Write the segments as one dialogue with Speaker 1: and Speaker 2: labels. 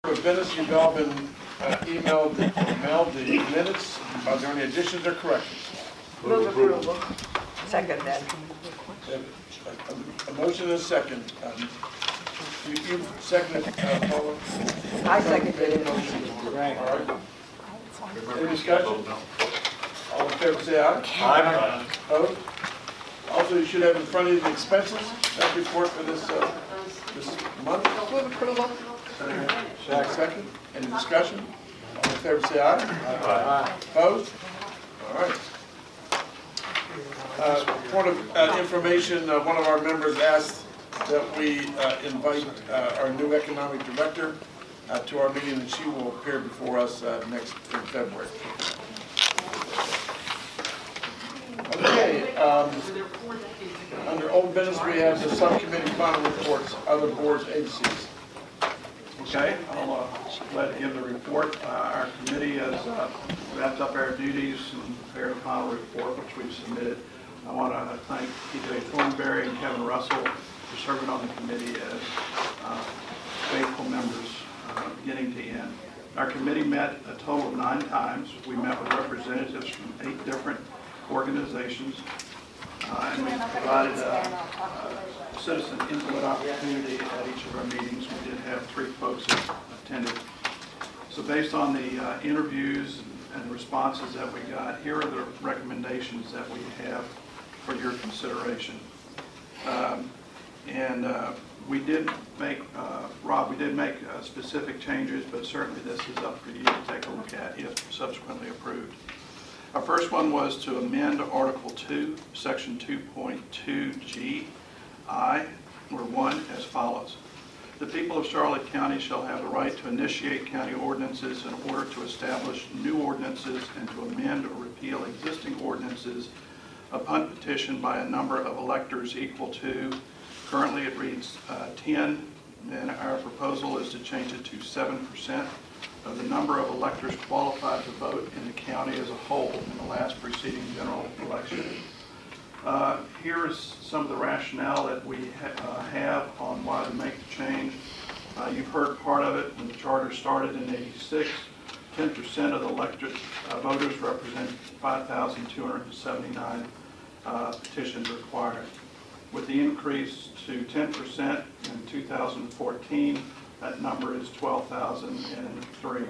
Speaker 1: With minutes, you've all been emailed or mailed the minutes. Are there any additions or corrections?
Speaker 2: Move approval. Second then.
Speaker 1: A motion and a second. You seconded, Paula?
Speaker 2: I seconded it.
Speaker 1: Motion. All right. Any discussion? All in favor, say aye.
Speaker 3: Aye.
Speaker 1: Opposed? Also, you should have in front of you the expenses. That report for this month. Second. Any discussion? All in favor, say aye.
Speaker 3: Aye.
Speaker 1: Opposed? All right. Point of information, one of our members asked that we invite our new economic director to our meeting, and she will appear before us next in February. Okay, under old business, we have the subcommittee final reports, other boards, agencies. Okay, I'll let give the report. Our committee has wrapped up our duties and prepared a final report, which we've submitted. I want to thank T.J. Thornberry and Kevin Russell for serving on the committee as faithful members beginning to end. Our committee met a total of 9 times. We met with representatives from 8 different organizations, and we provided a citizen input opportunity at each of our meetings. We did have 3 folks that attended. So based on the interviews and responses that we got, here are the recommendations that we have for your consideration. We did make, Rob, we did make specific changes, but certainly this is up for you to take a look at if subsequently approved. Our first one was to amend Article 2, Section 2.2G, or 1, as follows. The people of Charlotte County shall have the right to initiate county ordinances in order to establish new ordinances and to amend or repeal existing ordinances upon petition by a number of electors equal to, currently it reads 10, and our proposal is to change it to 7% of the number of electors qualified to vote in the county as a whole in the last preceding general election. Here is some of the rationale that we have on why to make the change. You've heard part of it when the charter started in '86. 10% of the elected voters represent 5,279 petitions required. With the increase to 10% in 2014, that number is 12,003.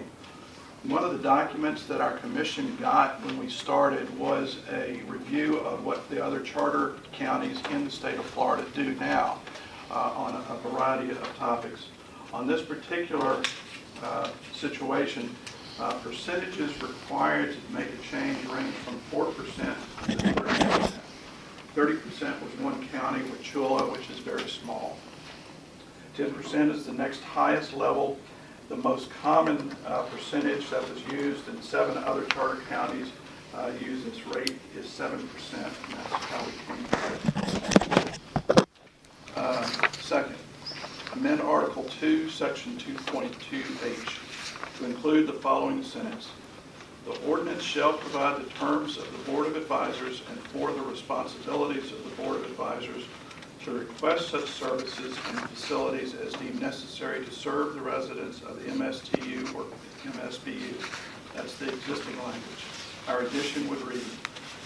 Speaker 1: One of the documents that our commission got when we started was a review of what the other charter counties in the state of Florida do now on a variety of topics. On this particular situation, percentages required to make a change range from 4% to 30%. 30% was one county, Wauchula, which is very small. 10% is the next highest level. The most common percentage that was used in 7 other charter counties use this rate is 7%, and that's how we came to it. Second, amend Article 2, Section 2.2H to include the following sentence. The ordinance shall provide the terms of the Board of Advisors and for the responsibilities of the Board of Advisors to request such services and facilities as deemed necessary to serve the residents of the MSTU or MSBU. That's the existing language. Our addition would read,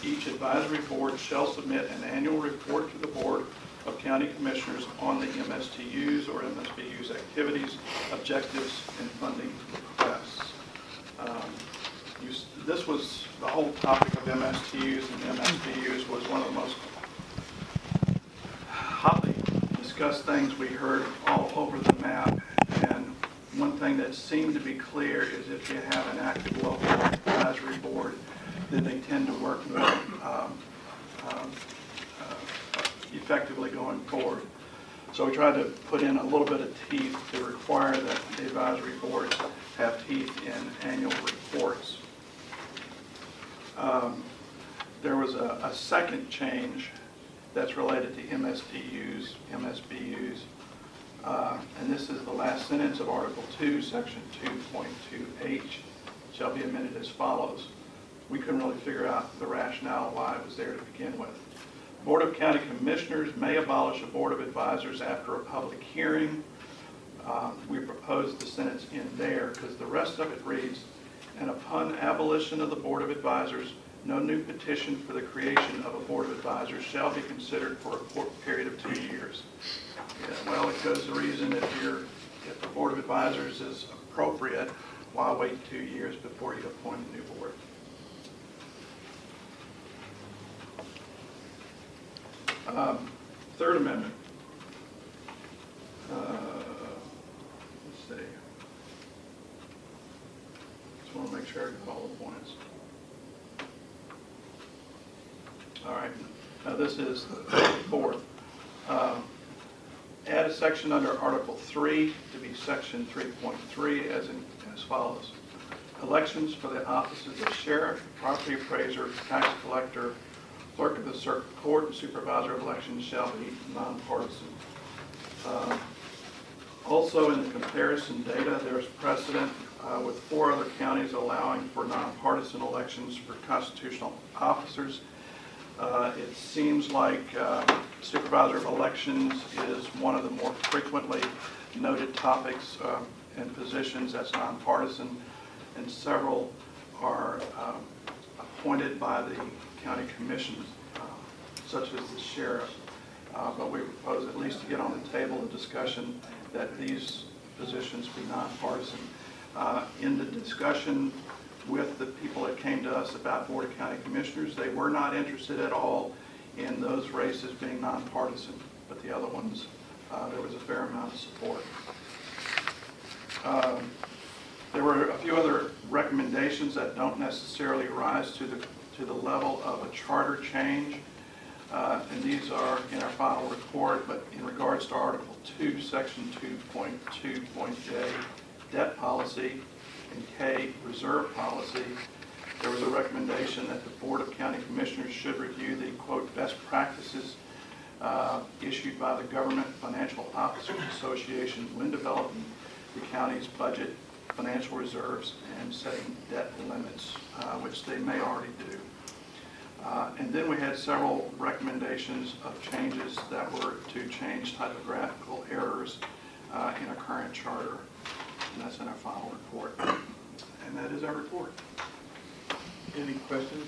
Speaker 1: each advisory board shall submit an annual report to the Board of County Commissioners on the MSTU's or MSBU's activities, objectives, and funding requests. This was the whole topic of MSTUs and MSBUs was one of the most hotly discussed things we heard all over the map. And one thing that seemed to be clear is if you have an active local advisory board, then they tend to work more effectively going forward. So we tried to put in a little bit of teeth to require that the advisory boards have teeth in annual reports. There was a second change that's related to MSTUs, MSBUs, and this is the last sentence of Article 2, Section 2.2H, shall be amended as follows. We couldn't really figure out the rationale why it was there to begin with. Board of County Commissioners may abolish a Board of Advisors after a public hearing. We proposed the sentence in there because the rest of it reads, "And upon abolition of the Board of Advisors, no new petition for the creation of a Board of Advisors shall be considered for a period of 2 years." Yeah, well, it goes the reason if the Board of Advisors is appropriate, why wait 2 years before you appoint a new board? Third Amendment. Let's see. Just want to make sure I got all the points. All right. Now this is the fourth. Add a section under Article 3 to be Section 3.3 as follows. Elections for the offices of sheriff, property appraiser, tax collector, clerk of the circuit court, and supervisor of elections shall be nonpartisan. Also in the comparison data, there's precedent with 4 other counties allowing for nonpartisan elections for constitutional officers. It seems like supervisor of elections is one of the more frequently noted topics and positions that's nonpartisan, and several are appointed by the county commissions, such as the sheriff. But we propose at least to get on the table a discussion that these positions be nonpartisan. In the discussion with the people that came to us about Board of County Commissioners, they were not interested at all in those races being nonpartisan, but the other ones, there was a fair amount of support. There were a few other recommendations that don't necessarily rise to the level of a charter change, and these are in our final report, but in regards to Article 2, Section 2.2.J, debt policy, and K, reserve policy, there was a recommendation that the Board of County Commissioners should review the, quote, best practices issued by the Government Financial Officers Association when developing the county's budget, financial reserves, and setting debt limits, which they may already do. And then we had several recommendations of changes that were to change typographical errors in a current charter. And that's in our final report. And that is our report.
Speaker 3: Any questions?